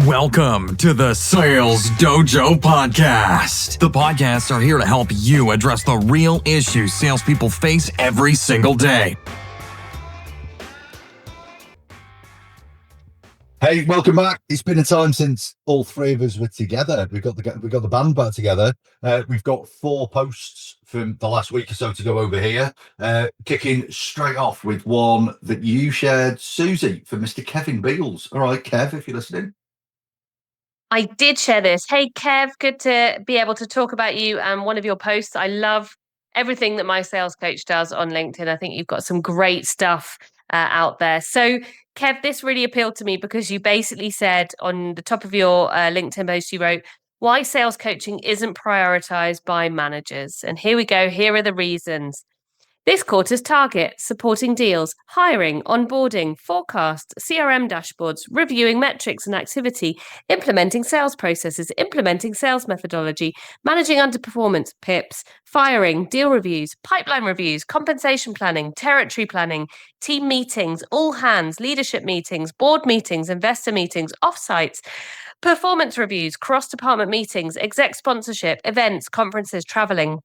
Welcome to the Sales Dojo podcast. The podcasts are here to help you address the real issues salespeople face every single day. Hey, welcome back. It's been a time since all three of us were together. We've got the band back together. We've got 4 posts from the last week or so to go over here. Kicking straight off with one that you shared, Susie, for Mr. Kevin Beals. All right, Kev, if you're listening. I did share this. Hey, Kev, good to be able to talk about you and one of your posts. I love everything that my sales coach does on LinkedIn. I think you've got some great stuff out there. So, Kev, this really appealed to me because you basically said on the top of your LinkedIn post, you wrote, why sales coaching isn't prioritized by managers. And here we go. Here are the reasons. This quarter's target: supporting deals, hiring, onboarding, forecasts, CRM dashboards, reviewing metrics and activity, implementing sales processes, implementing sales methodology, managing underperformance, PIPs, firing, deal reviews, pipeline reviews, compensation planning, territory planning, team meetings, all hands, leadership meetings, board meetings, investor meetings, offsites, performance reviews, cross-department meetings, exec sponsorship, events, conferences, traveling,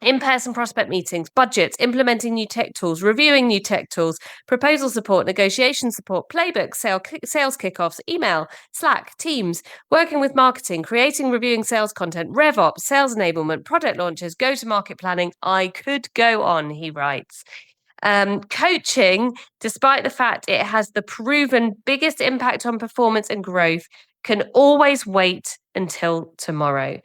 in-person prospect meetings, budgets, implementing new tech tools, reviewing new tech tools, proposal support, negotiation support, playbooks, sales kickoffs, email, Slack, Teams, working with marketing, creating, reviewing sales content, RevOps, sales enablement, product launches, go-to-market planning. I could go on, he writes. Coaching, despite the fact it has the proven biggest impact on performance and growth, can always wait until tomorrow.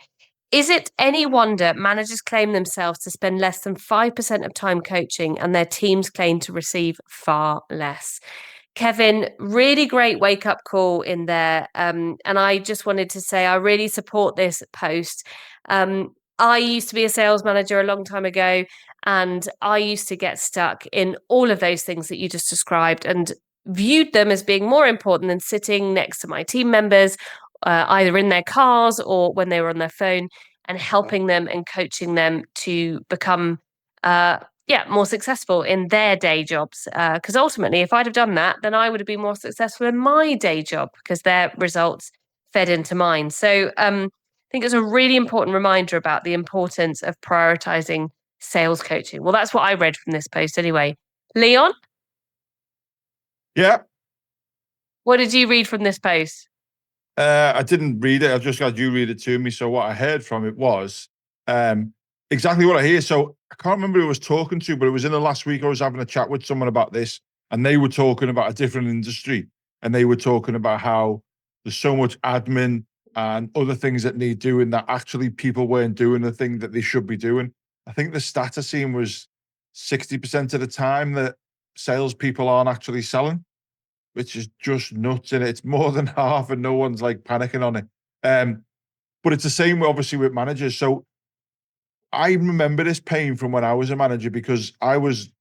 Is it any wonder managers claim themselves to spend less than 5% of time coaching and their teams claim to receive far less? Kevin, really great wake-up call in there. And I just wanted to say I really support this post. I used to be a sales manager a long time ago, and I used to get stuck in all of those things that you just described and viewed them as being more important than sitting next to my team members, either in their cars or when they were on their phone, and helping them and coaching them to become more successful in their day jobs. Because ultimately, if I'd have done that, then I would have been more successful in my day job because their results fed into mine. So I think it's a really important reminder about the importance of prioritizing sales coaching. Well, that's what I read from this post anyway. Leon? Yeah. What did you read from this post? I didn't read it. I just got you read it to me. So what I heard from it was exactly what I hear. So I can't remember who I was talking to, but it was in the last week I was having a chat with someone about this, and they were talking about a different industry, and they were talking about how there's so much admin and other things that need doing that actually people weren't doing the thing that they should be doing. I think the stat I seen was 60% of the time that salespeople aren't actually selling, which is just nuts, and it's more than half, and no one's like panicking on it. But it's the same, obviously, with managers. So I remember this pain from when I was a manager because I was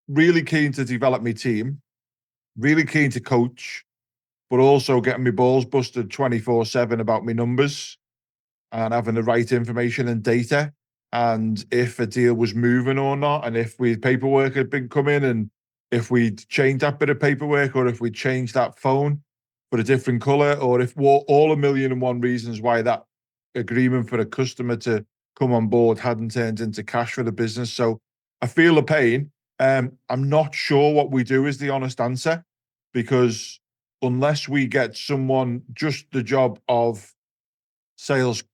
really keen to develop my team, really keen to coach, but also getting my balls busted 24/7 about my numbers and having the right information and data, and if a deal was moving or not, and if paperwork had been coming, and if we'd changed that bit of paperwork, or if we changed that phone for a different color, or if all 1,000,001 reasons why that agreement for a customer to come on board hadn't turned into cash for the business. So I feel the pain. I'm not sure what we do is the honest answer, because unless we get someone just the job of sales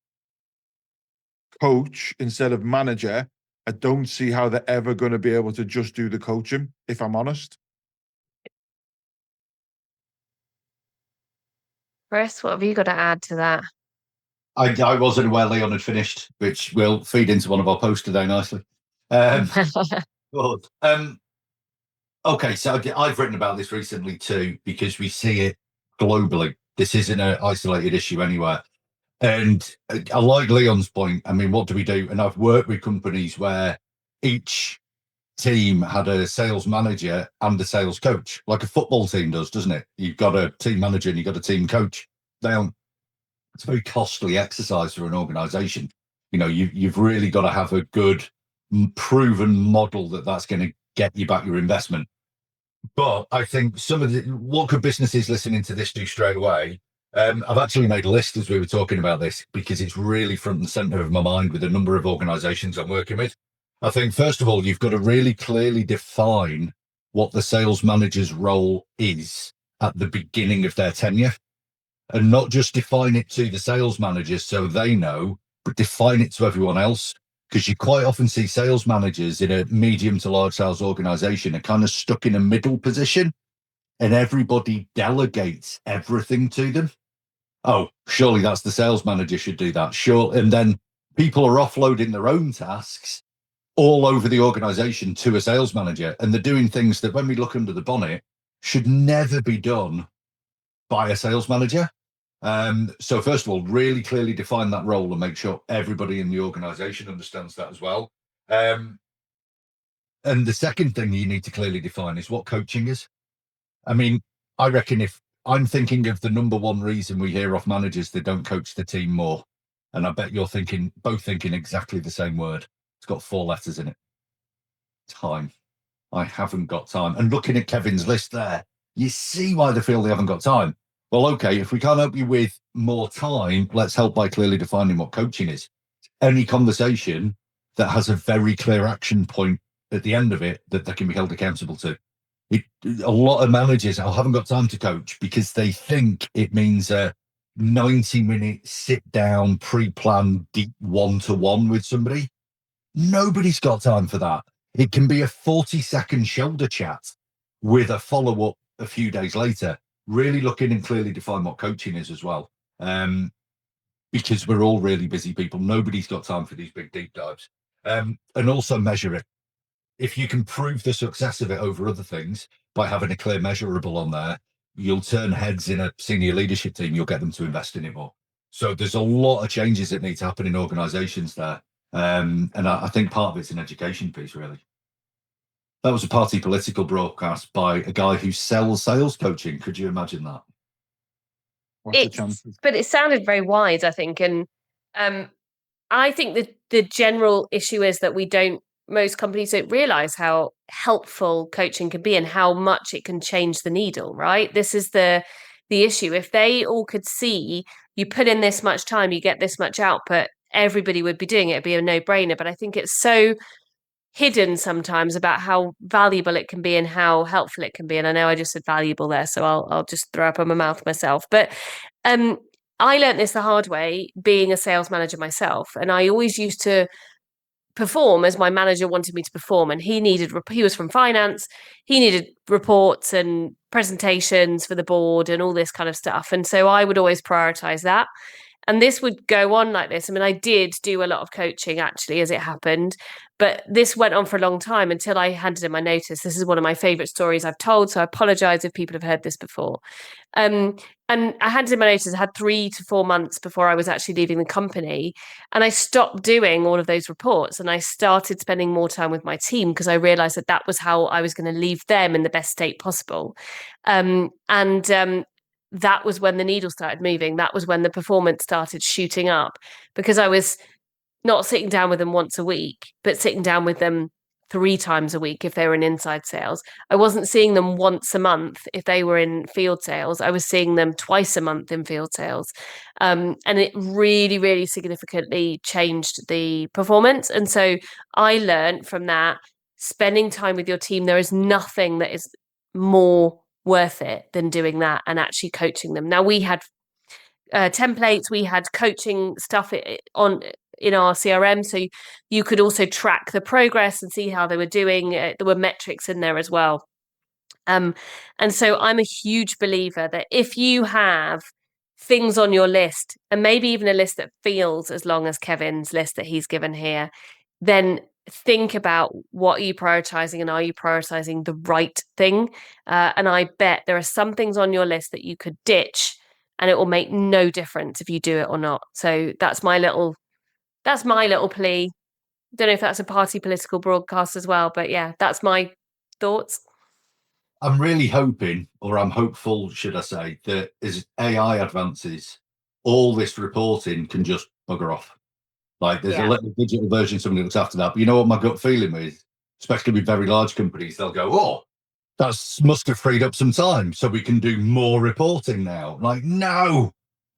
coach instead of manager, I don't see how they're ever going to be able to just do the coaching, if I'm honest. Chris, what have you got to add to that? I wasn't aware Leon had finished, which will feed into one of our posts today nicely. Okay, so I've written about this recently too, because we see it globally. This isn't an isolated issue anywhere. And I like Leon's point. I mean, what do we do? And I've worked with companies where each team had a sales manager and a sales coach, like a football team does, doesn't it? You've got a team manager and you've got a team coach. It's a very costly exercise for an organization. You know, you've really got to have a good, proven model that's going to get you back your investment. But I think what could businesses listening to this do straight away? I've actually made a list as we were talking about this because it's really front and center of my mind with a number of organizations I'm working with. I think, first of all, you've got to really clearly define what the sales manager's role is at the beginning of their tenure, and not just define it to the sales managers so they know, but define it to everyone else. Because you quite often see sales managers in a medium to large sales organization are kind of stuck in a middle position, and everybody delegates everything to them. Oh, surely that's the sales manager should do that. Sure. And then people are offloading their own tasks all over the organization to a sales manager. And they're doing things that, when we look under the bonnet, should never be done by a sales manager. So first of all, really clearly define that role and make sure everybody in the organization understands that as well. And the second thing you need to clearly define is what coaching is. I mean, I reckon if I'm thinking of the number one reason we hear off managers they don't coach the team more, and I bet you're both thinking exactly the same word. It's got 4 letters in it. Time. I haven't got time. And looking at Kevin's list there, you see why they feel they haven't got time. Well, okay, if we can't help you with more time, let's help by clearly defining what coaching is. Any conversation that has a very clear action point at the end of it that they can be held accountable to. A lot of managers, I haven't got time to coach, because they think it means a 90-minute sit down, pre-planned, deep one-to-one with somebody. Nobody's got time for that. It can be a 40-second shoulder chat with a follow-up a few days later. Really look in and clearly define what coaching is as well. Because we're all really busy people. Nobody's got time for these big deep dives. And also measure it. If you can prove the success of it over other things by having a clear measurable on there, you'll turn heads in a senior leadership team. You'll get them to invest in it more. So there's a lot of changes that need to happen in organizations there. And I think part of it's an education piece, really. That was a party political broadcast by a guy who sells sales coaching. Could you imagine that? But it sounded very wise, I think. And I think that the general issue is that most companies don't realize how helpful coaching can be and how much it can change the needle, right? This is the issue. If they all could see you put in this much time, you get this much output, everybody would be doing it. It'd be a no-brainer. But I think it's so hidden sometimes about how valuable it can be and how helpful it can be. And I know I just said valuable there, so I'll just throw up on my mouth myself. But I learned this the hard way, being a sales manager myself. And I always used to perform as my manager wanted me to perform. And he was from finance. He needed reports and presentations for the board and all this kind of stuff. And so I would always prioritize that. And this would go on like this. I mean, I did do a lot of coaching, actually, as it happened. But this went on for a long time until I handed in my notice. This is one of my favorite stories I've told, so I apologize if people have heard this before. And I handed in my notice. I had 3 to 4 months before I was actually leaving the company. And I stopped doing all of those reports. And I started spending more time with my team because I realized that was how I was going to leave them in the best state possible. That was when the needle started moving. That was when the performance started shooting up, because I was not sitting down with them once a week, but sitting down with them 3 times a week if they were in inside sales. I wasn't seeing them once a month if they were in field sales. I was seeing them twice a month in field sales. And it really, really significantly changed the performance. And so I learned from that, spending time with your team, there is nothing that is more worth it than doing that and actually coaching them. Now, we had templates, we had coaching stuff in our CRM, so you could also track the progress and see how they were doing. There were metrics in there as well. And so I'm a huge believer that if you have things on your list, and maybe even a list that feels as long as Kevin's list that he's given here, then think about what are you prioritizing, and are you prioritizing the right thing? And I bet there are some things on your list that you could ditch and it will make no difference if you do it or not. So that's my little plea. Don't know if that's a party political broadcast as well, but yeah, that's my thoughts. I'm really hoping, or I'm hopeful, should I say, that as AI advances, all this reporting can just bugger off. Like there's a little digital version somebody looks after that. But you know what my gut feeling is, especially with very large companies, they'll go, oh, that must have freed up some time so we can do more reporting now. Like, no,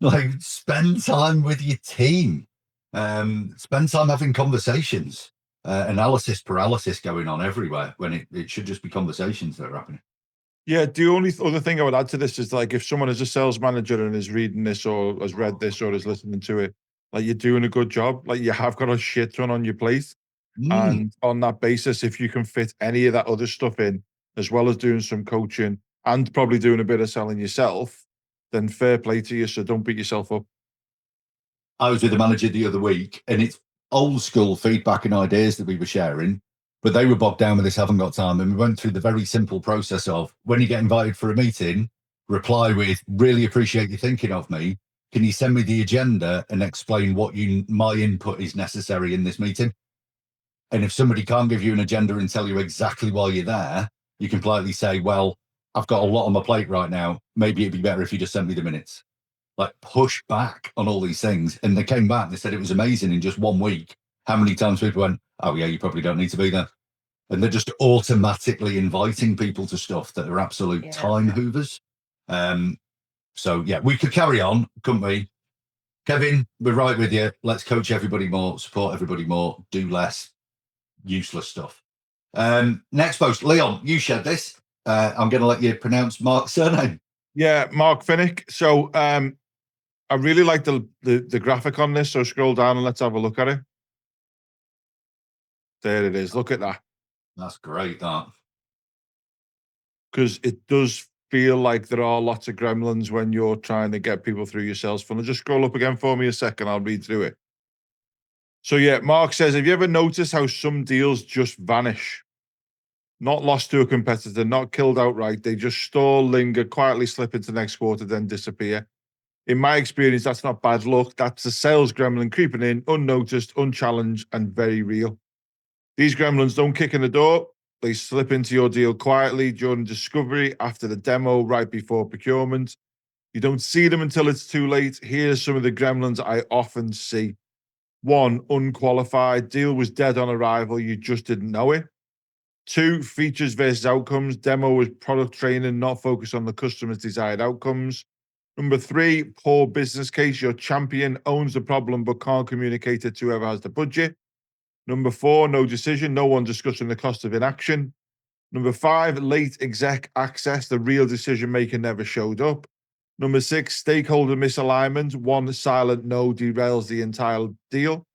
Like, spend time with your team. Spend time having conversations. Analysis paralysis going on everywhere when it should just be conversations that are happening. Yeah, the only other thing I would add to this is, like, if someone is a sales manager and is reading this or has read this or is listening to it, like, you're doing a good job. Like, you have got a shit ton on your plate. And on that basis, if you can fit any of that other stuff in, as well as doing some coaching and probably doing a bit of selling yourself, then fair play to you. So don't beat yourself up. I was with a manager the other week, and it's old school feedback and ideas that we were sharing, but they were bogged down with this, haven't got time. And we went through the very simple process of, when you get invited for a meeting, reply with, really appreciate you thinking of me. Can you send me the agenda and explain what my input is necessary in this meeting? And if somebody can't give you an agenda and tell you exactly why you're there, you can politely say, well, I've got a lot on my plate right now. Maybe it'd be better if you just sent me the minutes. Like, push back on all these things. And they came back, they said it was amazing in just 1 week how many times people went, oh yeah, you probably don't need to be there. And they're just automatically inviting people to stuff that are absolute time hoovers. So yeah, we could carry on, couldn't we? Kevin, we're right with you. Let's coach everybody more, support everybody more, do less useless stuff. Next post, Leon, you shared this. I'm going to let you pronounce Mark's surname. Yeah, Mark Finnick. So I really like the graphic on this. So scroll down and let's have a look at it. There it is. Look at that. That's great, that. Because it does feel like there are lots of gremlins when you're trying to get people through your sales funnel. Just scroll up again for me a second. I'll read through it. So yeah, Mark says, have you ever noticed how some deals just vanish? Not lost to a competitor, not killed outright. They just stall, linger, quietly slip into the next quarter, then disappear. In my experience, that's not bad luck. That's the sales gremlin creeping in, unnoticed, unchallenged, and very real. These gremlins don't kick in the door. They slip into your deal quietly during discovery, after the demo, right before procurement. You don't see them until it's too late. Here's some of the gremlins I often see. 1, unqualified. Deal was dead on arrival. You just didn't know it. 2, features versus outcomes. Demo was product training, not focused on the customer's desired outcomes. Number 3, poor business case. Your champion owns the problem but can't communicate it to whoever has the budget. Number 4, no decision. No one discussing the cost of inaction. Number 5, late exec access. The real decision maker never showed up. Number 6, stakeholder misalignment. One silent no derails the entire deal.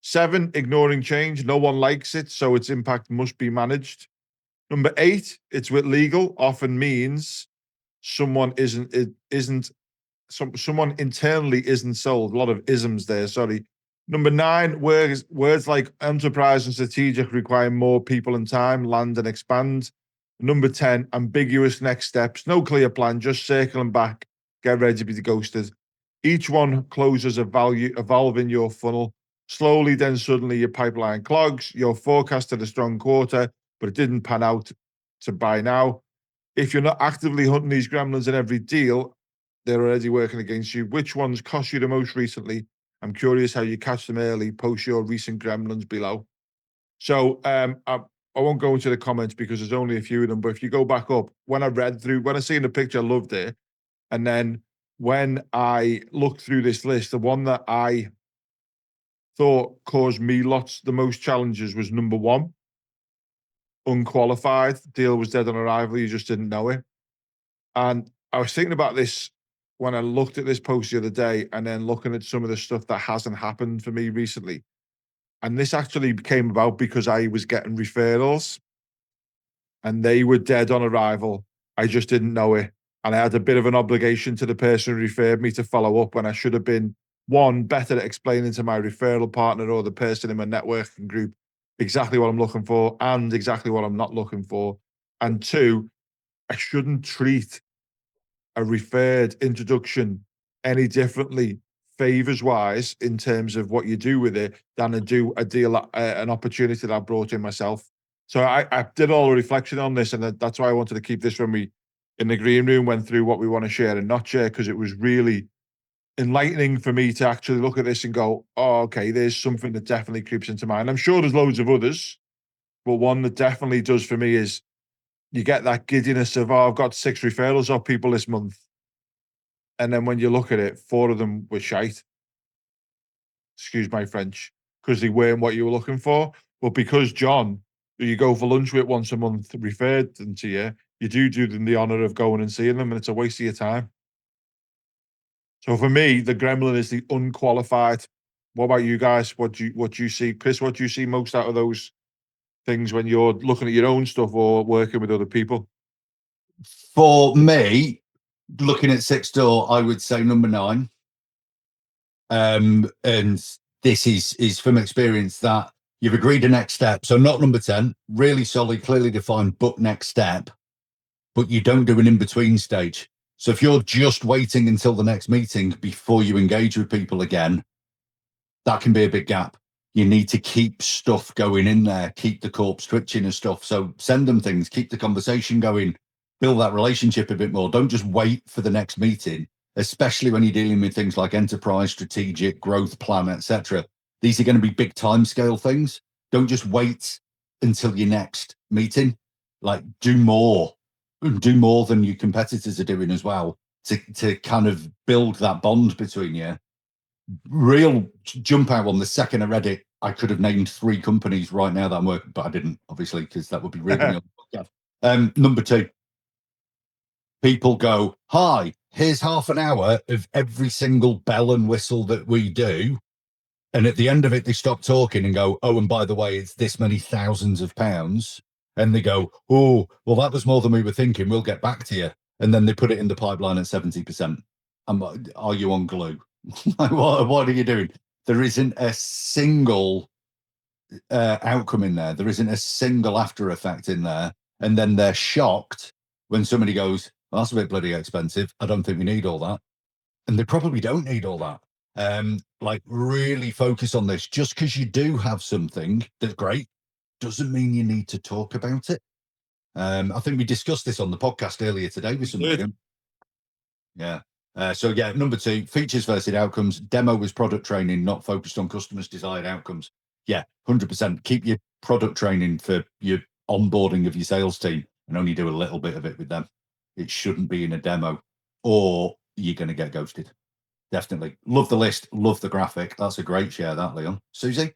7, ignoring change. No one likes it, so its impact must be managed. Number 8, it's with legal. Often means someone someone internally isn't sold. A lot of isms there, sorry. Number 9, words like enterprise and strategic require more people and time, land and expand. Number 10, ambiguous next steps. No clear plan, just circling back. Get ready to be ghosted. Each one closes a value, evolving your funnel. Slowly, then suddenly your pipeline clogs. Your forecast had a strong quarter, but it didn't pan out to buy now. If you're not actively hunting these gremlins in every deal, they're already working against you. Which ones cost you the most recently? I'm curious how you catch them early. Post your recent gremlins below. So I won't go into the comments because there's only a few of them. But if you go back up, when I seen the picture, I loved it. And then when I looked through this list, the one that I thought caused me the most challenges was number 1. Unqualified. Deal was dead on arrival. You just didn't know it. And I was thinking about this when I looked at this post the other day, and then looking at some of the stuff that hasn't happened for me recently. And this actually came about because I was getting referrals and they were dead on arrival. I just didn't know it. And I had a bit of an obligation to the person who referred me to follow up, when I should have been, 1, better at explaining to my referral partner or the person in my networking group exactly what I'm looking for and exactly what I'm not looking for. And 2, I shouldn't treat a referred introduction any differently, favors wise, in terms of what you do with it, than I do a deal, an opportunity that I brought in myself. So I did all the reflection on this, and that's why I wanted to keep this when we, in the green room, went through what we want to share and not share, because it was really enlightening for me to actually look at this and go, oh, okay, there's something that definitely creeps into mind. I'm sure there's loads of others, but one that definitely does for me is, you get that giddiness of, oh, I've got 6 referrals off people this month. And then when you look at it, 4 of them were shite. Excuse my French, because they weren't what you were looking for. But because John, who you go for lunch with once a month, referred them to you, you do them the honor of going and seeing them, and it's a waste of your time. So for me, the gremlin is the unqualified. What about you guys? What do you see, Chris? What do you see most out of those things when you're looking at your own stuff or working with other people? For me, looking at Six Door, I would say number 9. And this is from experience that you've agreed a next step. So not number 10, really solid, clearly defined, book next step, but you don't do an in-between stage. So if you're just waiting until the next meeting before you engage with people again, that can be a big gap. You need to keep stuff going in there, keep the corpse twitching and stuff. So send them things, keep the conversation going, build that relationship a bit more. Don't just wait for the next meeting, especially when you're dealing with things like enterprise, strategic, growth plan, etc. These are going to be big timescale things. Don't just wait until your next meeting. Like do more than your competitors are doing as well to kind of build that bond between you. Real jump out on the second I read it, I could have named 3 companies right now that I'm working, but I didn't, obviously, because that would be rude. Number 2, people go, hi, here's half an hour of every single bell and whistle that we do. And at the end of it, they stop talking and go, oh, and by the way, it's this many thousands of pounds. And they go, oh, well, that was more than we were thinking. We'll get back to you. And then they put it in the pipeline at 70%. Are you on glue? What are you doing? There isn't a single outcome in there. There isn't a single after effect in there. And then they're shocked when somebody goes, well, that's a bit bloody expensive. I don't think we need all that. And they probably don't need all that. Like really focus on this. Just because you do have something that's great doesn't mean you need to talk about it. I think we discussed this on the podcast earlier today with somebody. Yeah. So yeah, number 2, features versus outcomes. Demo was product training, not focused on customers' desired outcomes. Yeah, 100%. Keep your product training for your onboarding of your sales team and only do a little bit of it with them. It shouldn't be in a demo or you're going to get ghosted. Definitely. Love the list. Love the graphic. That's a great share, that, Leon. Susie?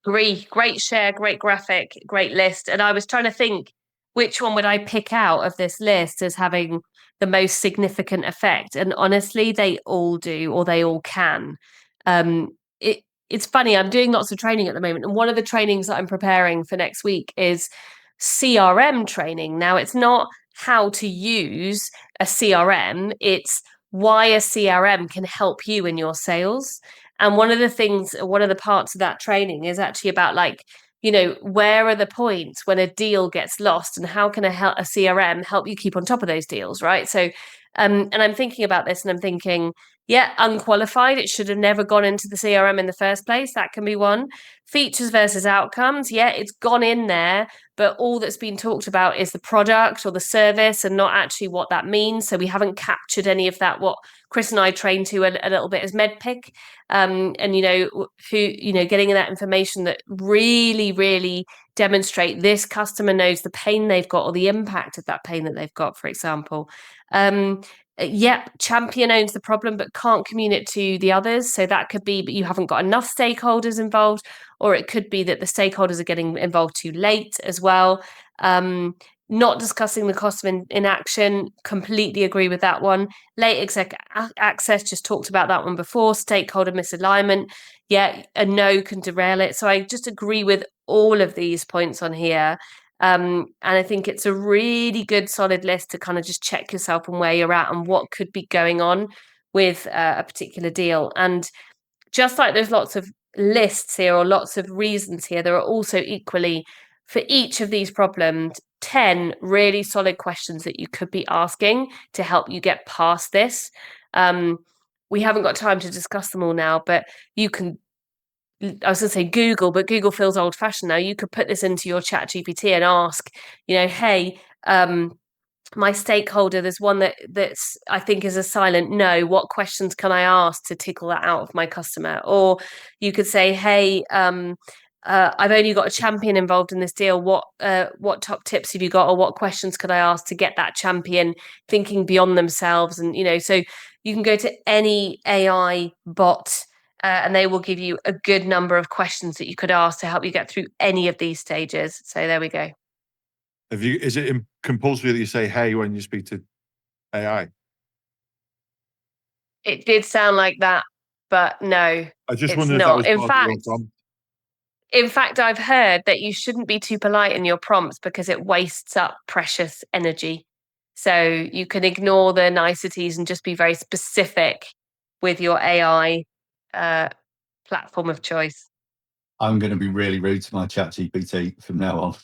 Great share, great graphic, great list. And I was trying to think, which one would I pick out of this list as having the most significant effect? And honestly, they all do, or they all can. It's funny, I'm doing lots of training at the moment. And one of the trainings that I'm preparing for next week is CRM training. Now, it's not how to use a CRM, it's why a CRM can help you in your sales. And one of the parts of that training is actually about like, where are the points when a deal gets lost and how can a CRM help you keep on top of those deals, right? So, and I'm thinking about this and I'm thinking, yeah, unqualified. It should have never gone into the CRM in the first place. That can be one. Features versus outcomes. Yeah, it's gone in there, but all that's been talked about is the product or the service and not actually what that means. So we haven't captured any of that, what Chris and I trained to a little bit as MedPick. And, getting that information that really, really demonstrate this customer knows the pain they've got or the impact of that pain that they've got, for example. Champion owns the problem but can't communicate to the others. So that could be, but you haven't got enough stakeholders involved, or it could be that the stakeholders are getting involved too late as well. Not discussing the cost of inaction, completely agree with that one. Late exec access, just talked about that one before. Stakeholder misalignment, yeah, a no can derail it. So I just agree with all of these points on here. And I think it's a really good solid list to kind of just check yourself and where you're at and what could be going on with a particular deal. And just like there's lots of lists here or lots of reasons here, there are also equally for each of these problems 10 really solid questions that you could be asking to help you get past this. We haven't got time to discuss them all now, but you can, I was going to say Google, but Google feels old fashioned now. You could put this into your chat GPT and ask, hey, my stakeholder, there's one that's I think is a silent no. What questions can I ask to tickle that out of my customer? Or you could say, hey, I've only got a champion involved in this deal. What top tips have you got, or what questions could I ask to get that champion thinking beyond themselves? And so you can go to any AI bot, and they will give you a good number of questions that you could ask to help you get through any of these stages. So there we go. Is it compulsory that you say "hey" when you speak to AI? It did sound like that, but no, I just it's wondered if that not. was part of your prompt. In fact, I've heard that you shouldn't be too polite in your prompts because it wastes up precious energy. So you can ignore the niceties and just be very specific with your AI platform of choice. I'm going to be really rude to my chat GPT from now on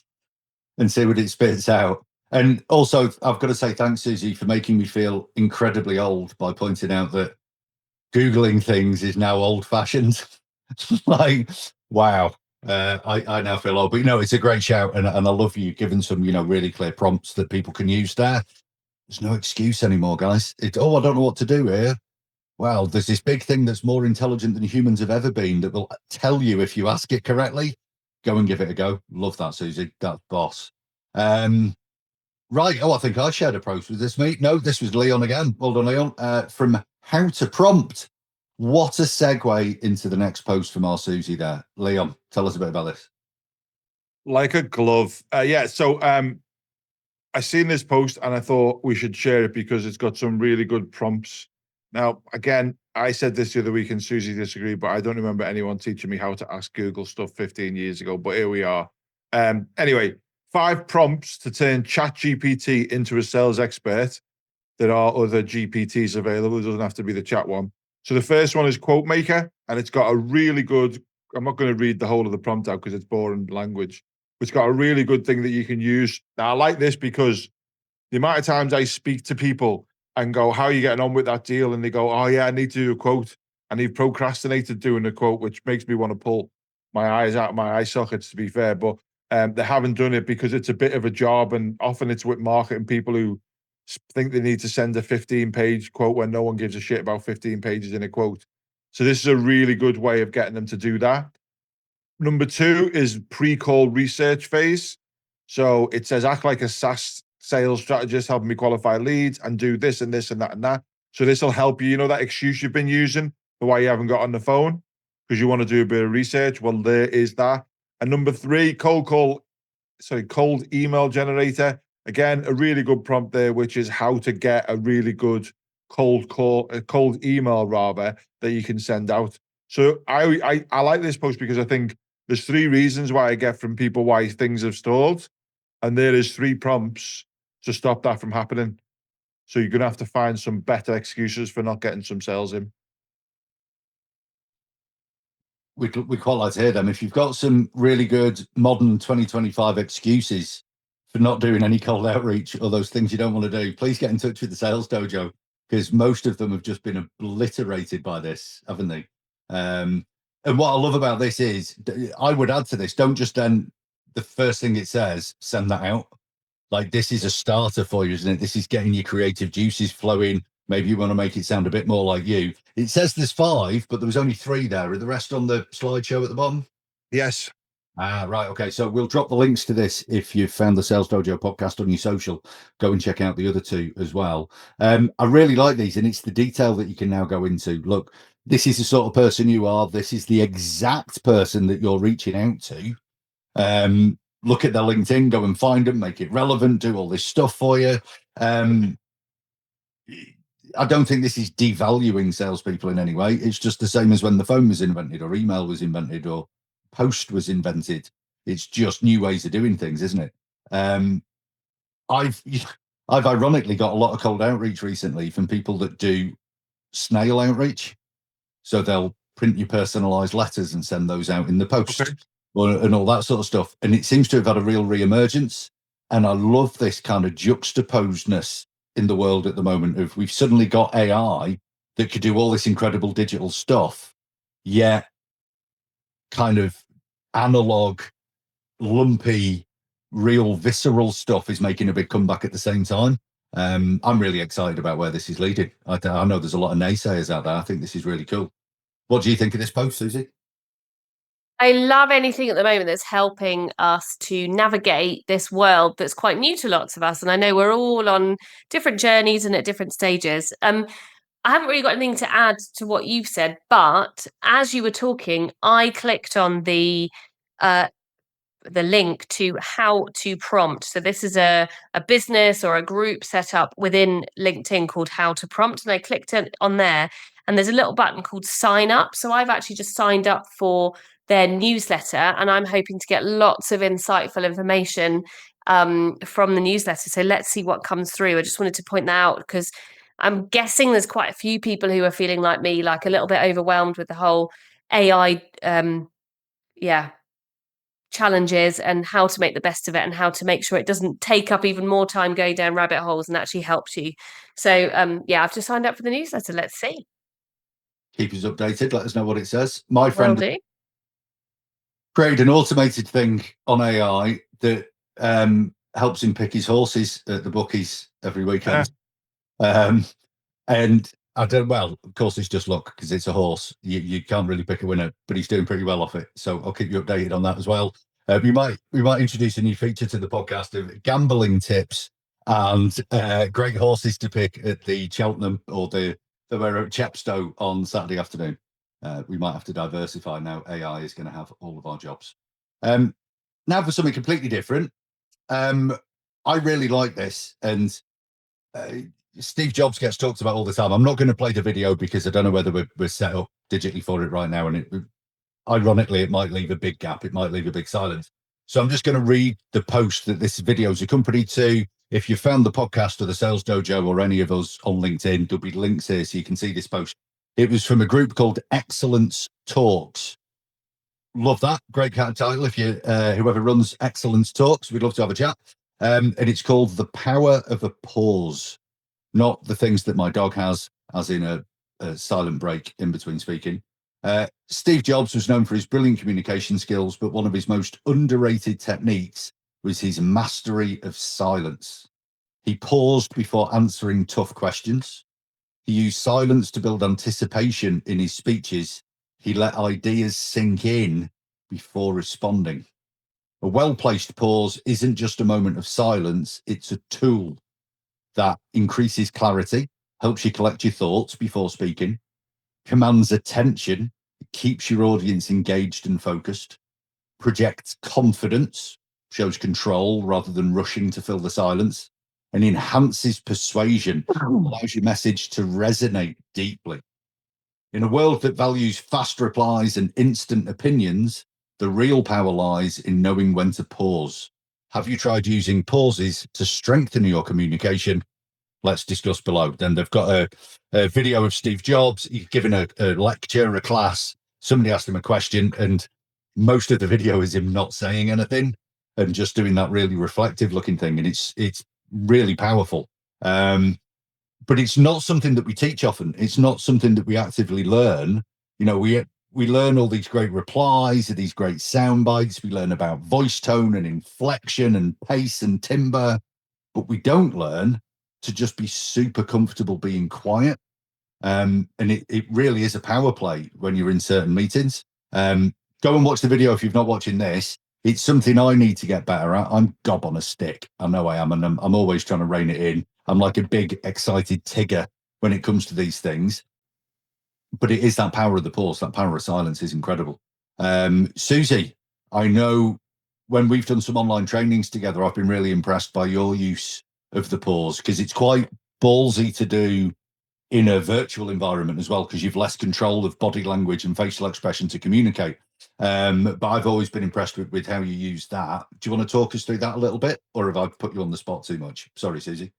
and see what it spits out. And also, I've got to say thanks, Susie, for making me feel incredibly old by pointing out that Googling things is now old fashioned. Like, wow. I now feel old, but it's a great shout, and I love you giving some, really clear prompts that people can use there. There's no excuse anymore, guys. I don't know what to do here. Well, there's this big thing that's more intelligent than humans have ever been that will tell you if you ask it correctly. Go and give it a go. Love that, Susie. That's boss. Right. Oh, I think I shared a post with this, mate. No, this was Leon again. Well done, Leon. From How to Prompt. What a segue into the next post from our Susie there. Leon, tell us a bit about this. Like a glove. Yeah. So I seen this post and I thought we should share it because it's got some really good prompts. Now, again, I said this the other week and Susie disagreed, but I don't remember anyone teaching me how to ask Google stuff 15 years ago, but here we are. Anyway, 5 prompts to turn ChatGPT into a sales expert. There are other GPTs available. It doesn't have to be the chat one. So the first one is Quote Maker, and it's got a really good, I'm not going to read the whole of the prompt out because it's boring language. It's got a really good thing that you can use. Now, I like this because the amount of times I speak to people and go, how are you getting on with that deal? And they go, oh, yeah, I need to do a quote. And they've procrastinated doing a quote, which makes me want to pull my eyes out of my eye sockets, to be fair. But they haven't done it because it's a bit of a job. And often it's with marketing people who think they need to send a 15-page quote when no one gives a shit about 15 pages in a quote. So this is a really good way of getting them to do that. Number 2 is pre-call research phase. So it says, act like a SaaS sales strategist, helping me qualify leads and do this and this and that and that. So this will help you, that excuse you've been using for why you haven't got on the phone because you want to do a bit of research. Well, there is that. And number 3, cold email generator. Again, a really good prompt there, which is how to get a really good cold email rather that you can send out. So I like this post because I think there's 3 reasons why I get from people why things have stalled. And there is 3 prompts to stop that from happening. So you're going to have to find some better excuses for not getting some sales in. We quite like to hear them. If you've got some really good modern 2025 excuses for not doing any cold outreach or those things you don't want to do, please get in touch with the Sales Dojo because most of them have just been obliterated by this, haven't they? And what I love about this is, I would add to this, don't just then, the first thing it says, send that out. Like, this is a starter for you, isn't it? This is getting your creative juices flowing. Maybe you want to make it sound a bit more like you. It says there's 5, but there was only 3 there. Are the rest on the slideshow at the bottom? Yes. Right. Okay. So we'll drop the links to this if you've found the Sales Dojo podcast on your social. Go and check out the other 2 as well. I really like these, and it's the detail that you can now go into. Look, this is the sort of person you are. This is the exact person that you're reaching out to. Look at their LinkedIn, go and find them, make it relevant, do all this stuff for you. I don't think this is devaluing salespeople in any way. It's just the same as when the phone was invented or email was invented or post was invented. It's just new ways of doing things, isn't it? I've ironically got a lot of cold outreach recently from people that do snail outreach. So they'll print you personalized letters and send those out in the post. Okay. And all that sort of stuff. And it seems to have had a real reemergence. And I love this kind of juxtaposedness in the world at the moment of we've suddenly got AI that could do all this incredible digital stuff, yet kind of analog, lumpy, real visceral stuff is making a big comeback at the same time. I'm really excited about where this is leading. I know there's a lot of naysayers out there. I think this is really cool. What do you think of this post, Susie? I love anything at the moment that's helping us to navigate this world that's quite new to lots of us. And I know we're all on different journeys and at different stages. I haven't really got anything to add to what you've said, but as you were talking, I clicked on uh, the link to how to prompt. So this is a business or a group set up within LinkedIn called How to Prompt. And I clicked on there and there's a little button called sign up. So I've actually just signed up for their newsletter and I'm hoping to get lots of insightful information from the newsletter. So let's see what comes through. I just wanted to point that out because I'm guessing there's quite a few people who are feeling like me, like a little bit overwhelmed with the whole AI challenges and how to make the best of it and how to make sure it doesn't take up even more time going down rabbit holes and actually helps you. So I've just signed up for the newsletter. Let's see. Keep us updated. Let us know what it says. My Will friend do. created an automated thing on AI that helps him pick his horses at the bookies every weekend. And I don't. Well, of course, it's just luck because it's a horse. You can't really pick a winner, but he's doing pretty well off it. So I'll keep you updated on that as well. We might introduce a new feature to the podcast of gambling tips and great horses to pick at the Cheltenham or the we're at Chepstow on Saturday afternoon. We might have to diversify now. AI is going to have all of our jobs. Now for something completely different. I really like this, and Steve Jobs gets talked about all the time. I'm not going to play the video because I don't know whether we're set up digitally for it right now. And ironically, it might leave a big gap. It might leave a big silence. So I'm just going to read the post that this video is accompanied to. If you found the podcast or the Sales Dojo or any of us on LinkedIn, there'll be links here so you can see this post. It was from a group called Excellence Talks. Love that. Great title. If you, whoever runs Excellence Talks, we'd love to have a chat. And it's called The Power of a Pause. Not the things that my dog has, as in a silent break in between speaking. Steve Jobs was known for his brilliant communication skills, but one of his most underrated techniques was his mastery of silence. He paused before answering tough questions. He used silence to build anticipation in his speeches. He let ideas sink in before responding. A well-placed pause isn't just a moment of silence, it's a tool that increases clarity, helps you collect your thoughts before speaking, commands attention, keeps your audience engaged and focused, projects confidence, shows control rather than rushing to fill the silence, and enhances persuasion, allows your message to resonate deeply. In a world that values fast replies and instant opinions, the real power lies in knowing when to pause. Have you tried using pauses to strengthen your communication? Let's discuss below. Then they've got a video of Steve Jobs. He's giving a lecture, a class. Somebody asked him a question, and most of the video is him not saying anything and just doing that really reflective looking thing. And it's really powerful. But it's not something that we teach often. It's not something that we actively learn. You know, we learn all these great replies, these great sound bites. We learn about voice tone and inflection and pace and timbre, but we don't learn to just be super comfortable being quiet. And it really is a power play when you're in certain meetings. Go and watch the video if you've not watching this. It's something I need to get better at. I'm gob on a stick. I know I am, and I'm always trying to rein it in. I'm like a big, excited Tigger when it comes to these things. But it is that power of the pause, that power of silence is incredible. Susie, I know when we've done some online trainings together, I've been really impressed by your use of the pause because it's quite ballsy to do in a virtual environment as well, because you've less control of body language and facial expression to communicate. But I've always been impressed with how you use that. Do you want to talk us through that a little bit, or have I put you on the spot too much? Sorry, Susie.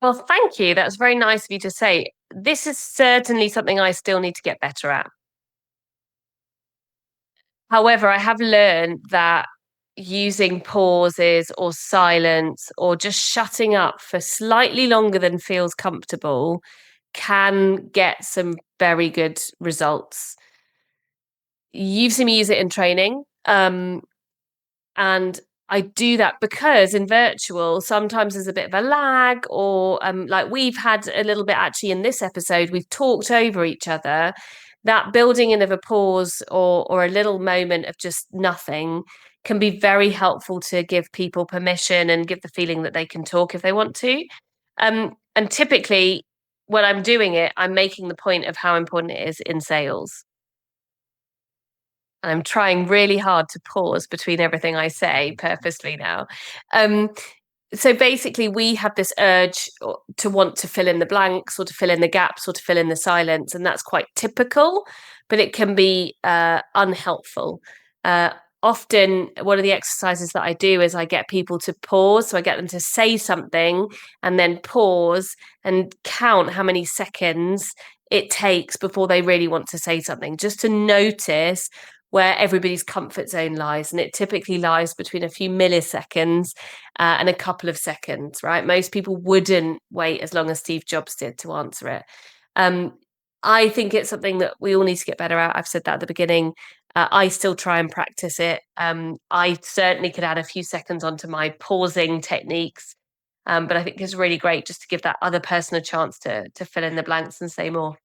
Well, thank you. That's very nice of you to say. This is certainly something I still need to get better at. However, I have learned that using pauses or silence or just shutting up for slightly longer than feels comfortable can get some very good results. You've seen me use it in training. And I do that because in virtual, sometimes there's a bit of a lag, or like we've had a little bit actually in this episode, we've talked over each other. That building in of a pause or a little moment of just nothing can be very helpful to give people permission and give the feeling that they can talk if they want to. And typically, when I'm doing it, I'm making the point of how important it is in sales. I'm trying really hard to pause between everything I say purposely now. Um, so basically, we have this urge to want to fill in the blanks or to fill in the gaps or to fill in the silence. And that's quite typical, but it can be unhelpful. Often, one of the exercises that I do is I get people to pause. So I get them to say something and then pause and count how many seconds it takes before they really want to say something, just to notice where everybody's comfort zone lies. And it typically lies between a few milliseconds and a couple of seconds, right? Most people wouldn't wait as long as Steve Jobs did to answer it. I think it's something that we all need to get better at. I've said that at the beginning. I still try and practice it. I certainly could add a few seconds onto my pausing techniques. But I think it's really great just to give that other person a chance to fill in the blanks and say more.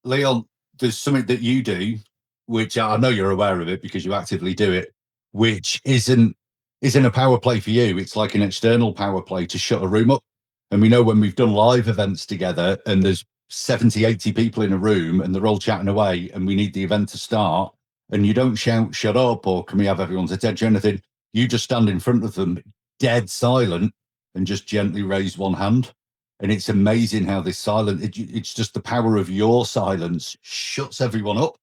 Leon, there's something that you do, which I know you're aware of it because you actively do it, which isn't a power play for you. It's like an external power play to shut a room up. And we know when we've done live events together and there's 70, 80 people in a room and they're all chatting away and we need the event to start, and you don't shout, shut up, or can we have everyone's attention or anything? You just stand in front of them, dead silent, and just gently raise one hand. And it's amazing how this it's just the power of your silence shuts everyone up.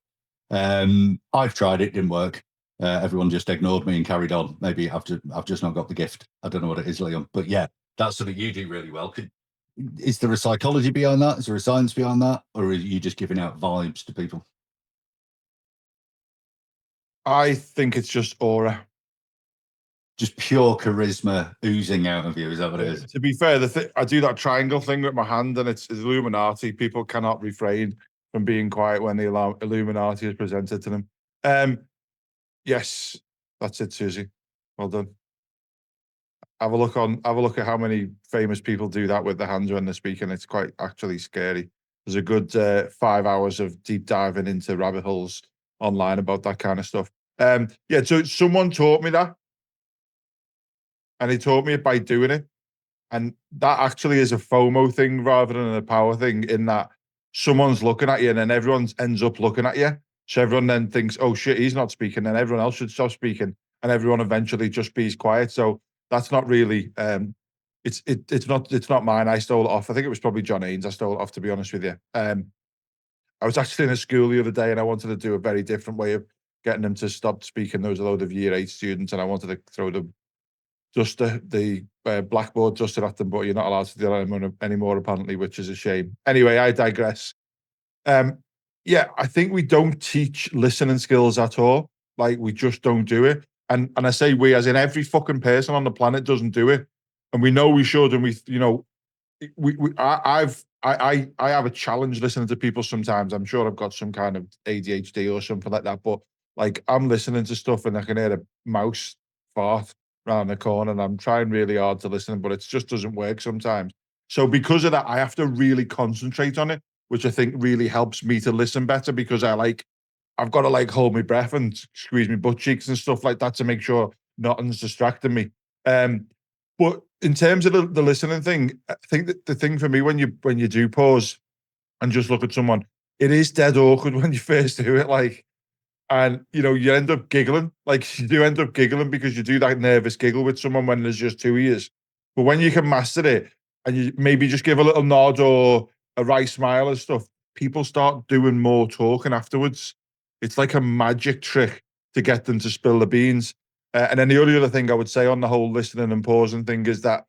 I've tried it, didn't work. Everyone just ignored me and carried on. Maybe I've just not got the gift. I don't know what it is, Leon. But yeah, that's something you do really well. Is there a psychology behind that? Is there a science behind that? Or are you just giving out vibes to people? I think it's just aura. Just pure charisma oozing out of you. Is that what it is? To be fair, I do that triangle thing with my hand, and it's Illuminati. People cannot refrain from being quiet when the Illuminati is presented to them. Yes, that's it, Susie. Well done. Have a look at how many famous people do that with their hands when they're speaking. It's quite actually scary. There's a good 5 hours of deep diving into rabbit holes online about that kind of stuff. Yeah, so someone taught me that, and he taught me it by doing it. And that actually is a FOMO thing rather than a power thing, in that someone's looking at you and then everyone ends up looking at you. So everyone then thinks, oh shit, he's not speaking, and everyone else should stop speaking, and everyone eventually just be quiet. So that's not really it's not mine. I stole it off. I think it was probably John Haynes. I stole it off, to be honest with you. I was actually in a school the other day and I wanted to do a very different way of getting them to stop speaking. There was a load of year 8 students and I wanted to throw them just the blackboard duster at them, but you're not allowed to do that anymore apparently, which is a shame. Anyway, I digress. Yeah, I think we don't teach listening skills at all. Like, we just don't do it. And I say we, as in every fucking person on the planet doesn't do it. And we know we should, and I have a challenge listening to people sometimes. I'm sure I've got some kind of ADHD or something like that, but like, I'm listening to stuff and I can hear a mouse fart around the corner, and I'm trying really hard to listen, but it just doesn't work sometimes. So because of that, I have to really concentrate on it, which I think really helps me to listen better, because I've got to like hold my breath and squeeze my butt cheeks and stuff like that to make sure nothing's distracting me. But in terms of the listening thing, I think that the thing for me when you do pause and just look at someone, it is dead awkward when you first do it. Like, and you end up giggling. Like, you do end up giggling because you do that nervous giggle with someone when there's just two ears. But when you can master it and you maybe just give a little nod or a wry smile and stuff, people start doing more talking afterwards. It's like a magic trick to get them to spill the beans. And then the only other thing I would say on the whole listening and pausing thing is that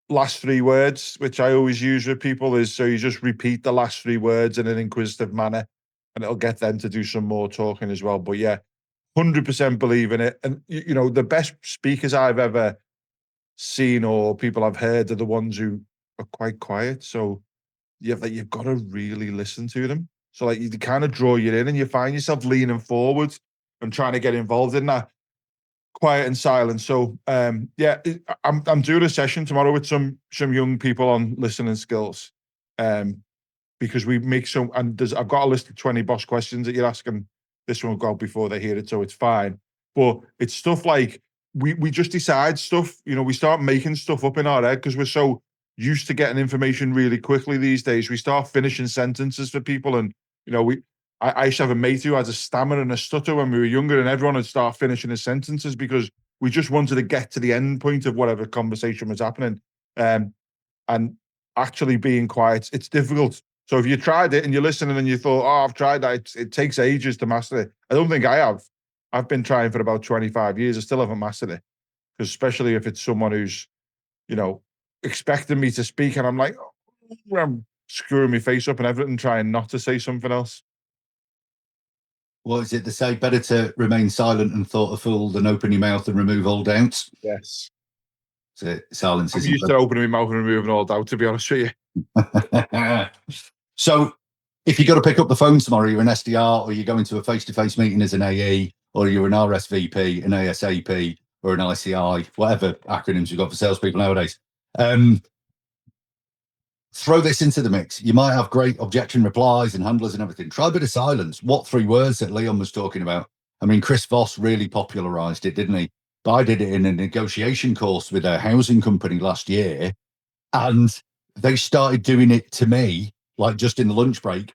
last three words, which I always use with people, is so you just repeat the last three words in an inquisitive manner, and it'll get them to do some more talking as well. But yeah, 100% believe in it. And the best speakers I've ever seen or people I've heard are the ones who are quite quiet. So you've got to really listen to them. So like, you kind of draw you in and you find yourself leaning forward and trying to get involved in that. quiet and silent. So I'm doing a session tomorrow with some young people on listening skills, because we make some, and I've got a list of 20 boss questions that you're asking. This one will go before they hear it, so it's fine. But it's stuff like we just decide stuff. We start making stuff up in our head because we're so used to getting information really quickly these days. We start finishing sentences for people, and I used to have a mate who had a stammer and a stutter when we were younger, and everyone would start finishing his sentences because we just wanted to get to the end point of whatever conversation was happening. And actually being quiet, it's difficult. So if you tried it and you're listening and you thought, oh, I've tried that, it takes ages to master it. I don't think I have. I've been trying for about 25 years. I still haven't mastered it. Because especially if it's someone who's, expecting me to speak and I'm like, oh, I'm screwing my face up and everything, trying not to say something else. What is it to say? Better to remain silent and thought a fool than open your mouth and remove all doubts. Yes. So silence I'm isn't used to opening my mouth and removing all doubt, to be honest with you. So if you've got to pick up the phone tomorrow, you're an SDR or you're going to a face-to-face meeting as an AE, or you're an RSVP, an ASAP, or an ICI, whatever acronyms you've got for salespeople nowadays. Throw this into the mix. You might have great objection replies and handlers and everything. Try a bit of silence. What 3 words that Leon was talking about? I mean, Chris Voss really popularized it, didn't he? But I did it in a negotiation course with a housing company last year, and they started doing it to me, like just in the lunch break.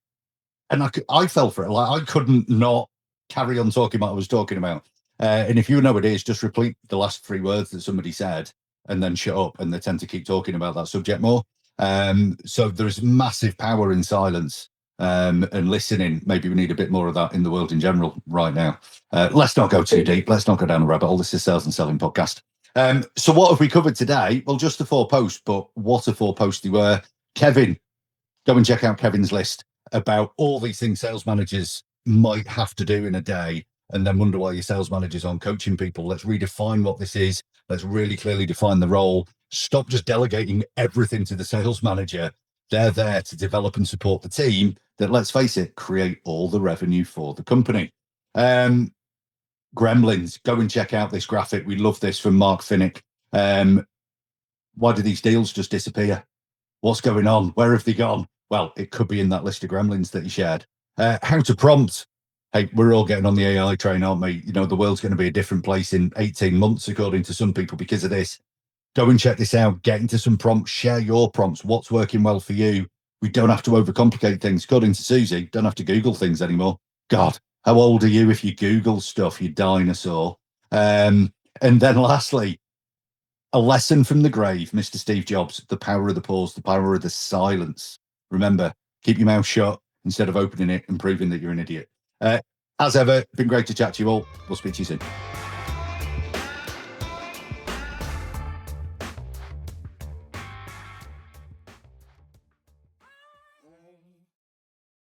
And I fell for it. Like I couldn't not carry on talking what I was talking about. And if you know what it is, just repeat the last 3 words that somebody said and then shut up, and they tend to keep talking about that subject more. So there's massive power in silence and listening. Maybe we need a bit more of that in the world in general right now. Let's not go too deep. Let's not go down a rabbit hole. This is Sales and Selling Podcast. So what have we covered today? Well, just the 4 posts, but what a 4 posts they were. Kevin, go and check out Kevin's list about all these things sales managers might have to do in a day, and then wonder why your sales managers aren't coaching people. Let's redefine what this is. Let's really clearly define the role. Stop just delegating everything to the sales manager. They're there to develop and support the team that, let's face it, create all the revenue for the company. Gremlins, go and check out this graphic. We love this from Mark Finnick. Why do these deals just disappear? What's going on? Where have they gone? Well, it could be in that list of gremlins that he shared. How to prompt. Hey, we're all getting on the AI train, aren't we? The world's going to be a different place in 18 months, according to some people, because of this. Go and check this out. Get into some prompts. Share your prompts. What's working well for you? We don't have to overcomplicate things. According to Susie, don't have to Google things anymore. God, how old are you if you Google stuff, you dinosaur? And then lastly, a lesson from the grave, Mr. Steve Jobs, the power of the pause, the power of the silence. Remember, keep your mouth shut instead of opening it and proving that you're an idiot. As ever, been great to chat to you all. We'll speak to you soon.